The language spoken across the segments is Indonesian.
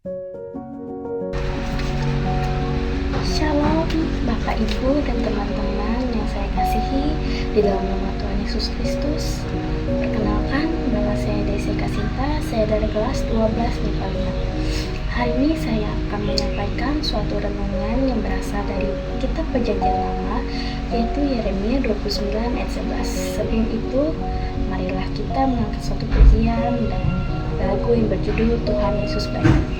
Shalom, Bapak, Ibu, dan teman-teman yang saya kasihi di dalam nama Tuhan Yesus Kristus. Perkenalkan, nama saya Desi Kasinta, saya dari kelas 12 MIPA 5. Hari ini saya akan menyampaikan suatu renungan yang berasal dari kitab Perjanjian Lama, yaitu Yeremia 29 ayat 11. Sebelum itu, marilah kita mengangkat suatu pujian dan lagu yang berjudul Tuhan Yesus Baik.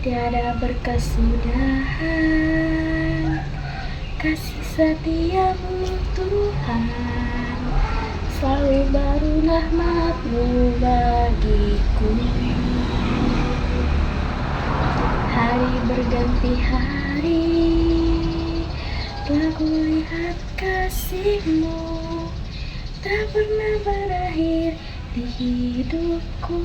Tiada berkesudahan kasih setiamu Tuhan, selalu baru rahmat-Mu bagiku. Hari berganti hari, telah kulihat kasih-Mu, tak pernah berakhir di hidupku.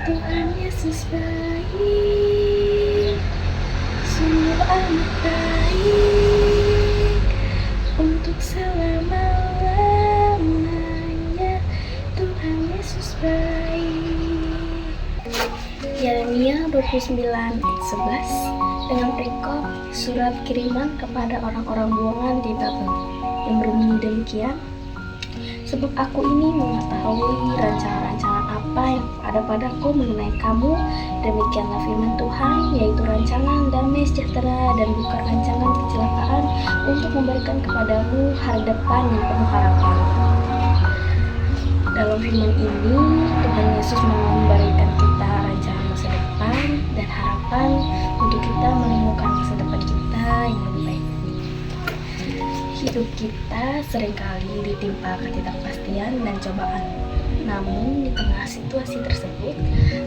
Tuhan Yesus baik, sungguh amat baik, untuk selama-lamanya. Tuhan Yesus baik. Yeremia 29 ayat 11 dengan perikop surat kiriman kepada orang-orang buangan di Babel yang berbunyi demikian: sebab aku ini mengetahui rancangan-rancangan apa yang ada padaku mengenai kamu, demikianlah firman Tuhan, yaitu rancangan damai sejahtera dan bukan rancangan kecelakaan, untuk memberikan kepadamu hari depan yang penuh harapan. Dalam firman ini, Tuhan Yesus mau memberikan kita rancangan masa depan dan harapan untuk kita menemukan masa depan kita yang lebih baik. Hidup kita seringkali ditimpa ketidakpastian dan cobaan. Namun di tengah situasi tersebut,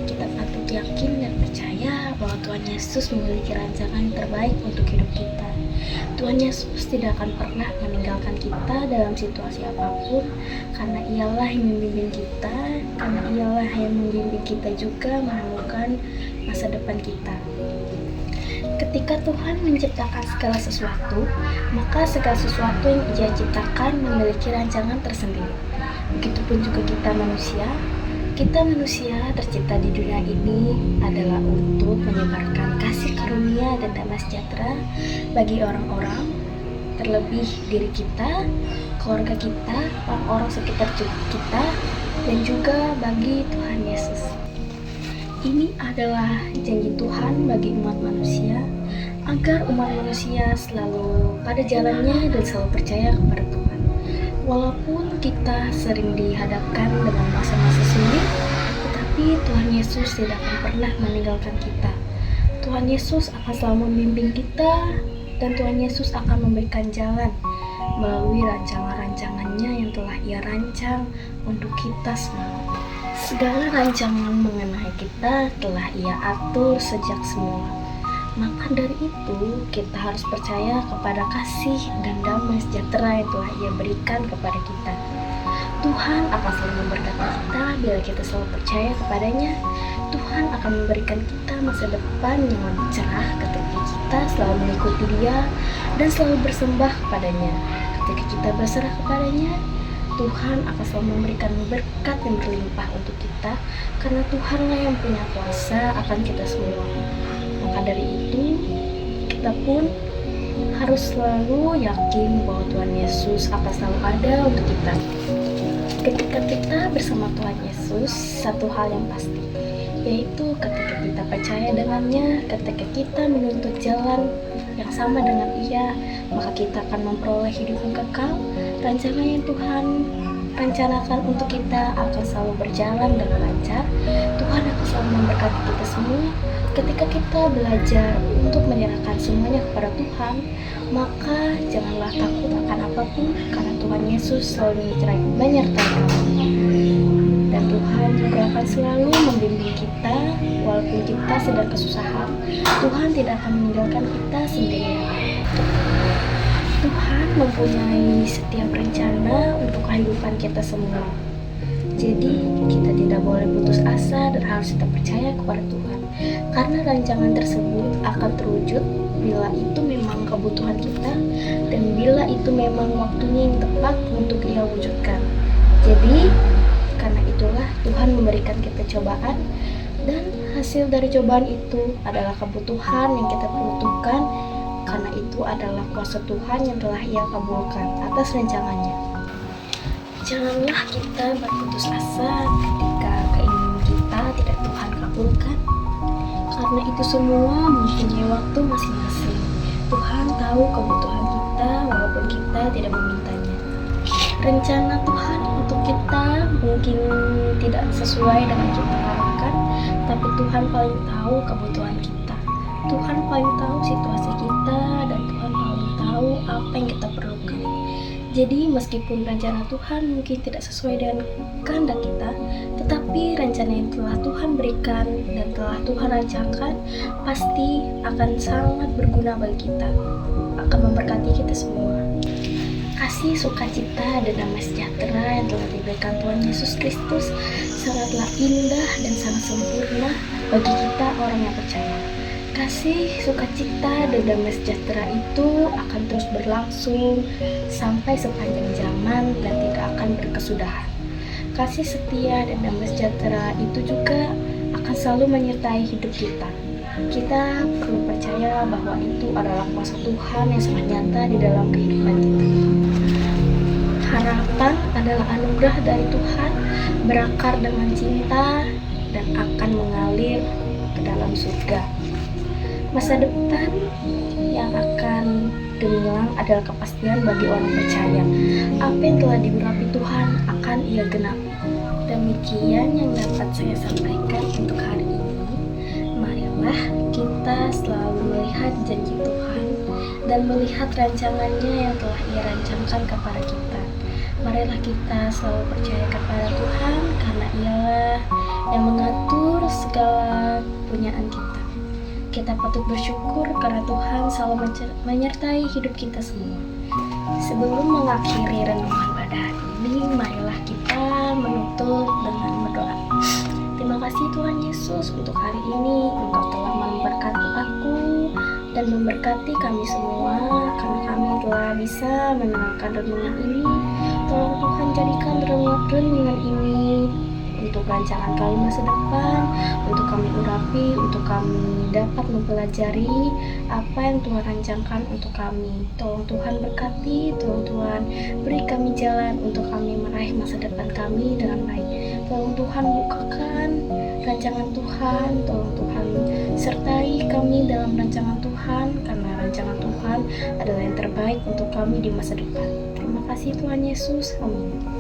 kita patut yakin dan percaya bahwa Tuhan Yesus memiliki rancangan yang terbaik untuk hidup kita. Tuhan Yesus tidak akan pernah meninggalkan kita dalam situasi apapun, karena Ialah yang membimbing kita, karena Ialah yang membimbing kita juga menemukan masa depan kita. Ketika Tuhan menciptakan segala sesuatu, maka segala sesuatu yang Ia ciptakan memiliki rancangan tersendiri. Begitupun juga kita manusia tercipta di dunia ini adalah untuk menyebarkan kasih karunia dan damai sejahtera bagi orang-orang, terlebih diri kita, keluarga kita, orang-orang sekitar kita, dan juga bagi Tuhan Yesus. Ini adalah janji Tuhan bagi umat manusia, agar umat manusia selalu pada jalannya dan selalu percaya kepada Tuhan. Walaupun kita sering dihadapkan dengan masa-masa sulit, tetapi Tuhan Yesus tidak akan pernah meninggalkan kita. Tuhan Yesus akan selalu membimbing kita, dan Tuhan Yesus akan memberikan jalan melalui rancangan-rancangannya yang telah Ia rancang untuk kita semua. Segala rancangan mengenai kita telah Ia atur sejak semula. Maka dari itu, kita harus percaya kepada kasih dan damai sejahtera yang telah Ia berikan kepada kita. Tuhan akan selalu memberkati kita bila kita selalu percaya kepadanya. Tuhan akan memberikan kita masa depan yang lebih cerah ketika kita selalu mengikuti Dia dan selalu bersembah kepadanya. Ketika kita berserah kepadanya, Tuhan akan selalu memberikan berkat yang berlimpah untuk kita, karena Tuhanlah yang punya kuasa akan kita semua. Maka dari itu, kita pun harus selalu yakin bahwa Tuhan Yesus akan selalu ada untuk kita. Ketika kita bersama Tuhan Yesus, satu hal yang pasti, yaitu ketika kita percaya dengannya, ketika kita menuntut jalan yang sama dengan Ia, maka kita akan memperoleh hidup yang kekal. Rancangan yang Tuhan rencanakan untuk kita akan selalu berjalan dengan lancar. Tuhan akan selalu memberkati kita semua. Ketika kita belajar untuk menyerahkan semuanya kepada Tuhan, maka janganlah takut akan apapun, karena Tuhan Yesus selalu menyertai kamu. Dan Tuhan juga akan selalu membimbing kita, walaupun kita sedang kesusahan. Tuhan tidak akan meninggalkan kita sendirian. Tuhan mempunyai setiap rencana untuk kehidupan kita semua. Jadi kita tidak boleh putus asa dan harus tetap percaya kepada Tuhan, karena rancangan tersebut akan terwujud bila itu memang kebutuhan kita dan bila itu memang waktunya yang tepat untuk Ia wujudkan. Jadi karena itulah Tuhan memberikan kita cobaan Dan hasil dari cobaan itu adalah kebutuhan yang kita butuhkan, karena itu adalah kuasa Tuhan yang telah Ia kabulkan atas rencananya. Janganlah kita berputus asa ketika keinginan kita tidak Tuhan kabulkan, karena itu semua mempunyai waktu masing-masing. Tuhan tahu kebutuhan kita walaupun kita tidak memintanya. Rencana Tuhan untuk kita mungkin tidak sesuai dengan kita harapkan, tapi Tuhan paling tahu kebutuhan kita. Tuhan paling tahu situasi kita, dan Tuhan paling tahu apa yang kita perlukan. Jadi meskipun rencana Tuhan mungkin tidak sesuai dengan kehendak kita, tetapi rencana yang telah Tuhan berikan dan telah Tuhan rancangkan pasti akan sangat berguna bagi kita, akan memberkati kita semua. Kasih, sukacita, dan damai sejahtera yang telah diberikan Tuhan Yesus Kristus sangatlah indah dan sangat sempurna bagi kita orang yang percaya. Kasih, sukacita, dan damai sejahtera itu akan terus berlangsung sampai sepanjang zaman dan tidak akan berkesudahan. Kasih, setia, dan damai sejahtera itu juga akan selalu menyertai hidup kita. Kita perlu percaya bahwa itu adalah kuasa Tuhan yang sangat nyata di dalam kehidupan kita. Harapan adalah anugerah dari Tuhan, berakar dengan cinta, dan akan mengalir ke dalam surga. Masa depan yang akan gemilang adalah kepastian bagi orang percaya. Apa yang telah diurapi Tuhan akan Ia genapi. Demikian yang dapat saya sampaikan untuk hari ini. Marilah kita selalu melihat janji Tuhan dan melihat rancangannya yang telah Ia rancangkan kepada kita. Marilah kita selalu percaya kepada Tuhan, karena Ialah yang mengatur segala punyaan kita. Kita patut bersyukur karena Tuhan selalu menyertai hidup kita semua. Sebelum mengakhiri renungan pada hari ini, marilah kita menutup dengan berdoa. Terima kasih Tuhan Yesus untuk hari ini. Engkau telah memberkati aku dan memberkati kami semua, karena kami telah bisa mendengarkan renungan ini. Tolong Tuhan jadikan renungan ini untuk rancangan kami masa depan, untuk kami urapi, untuk kami dapat mempelajari apa yang Tuhan rancangkan untuk kami. Tolong Tuhan berkati, tolong Tuhan beri kami jalan untuk kami meraih masa depan kami dengan baik. Tolong Tuhan bukakan rancangan Tuhan, tolong Tuhan sertai kami dalam rancangan Tuhan, karena rancangan Tuhan adalah yang terbaik untuk kami di masa depan. Terima kasih Tuhan Yesus, amin.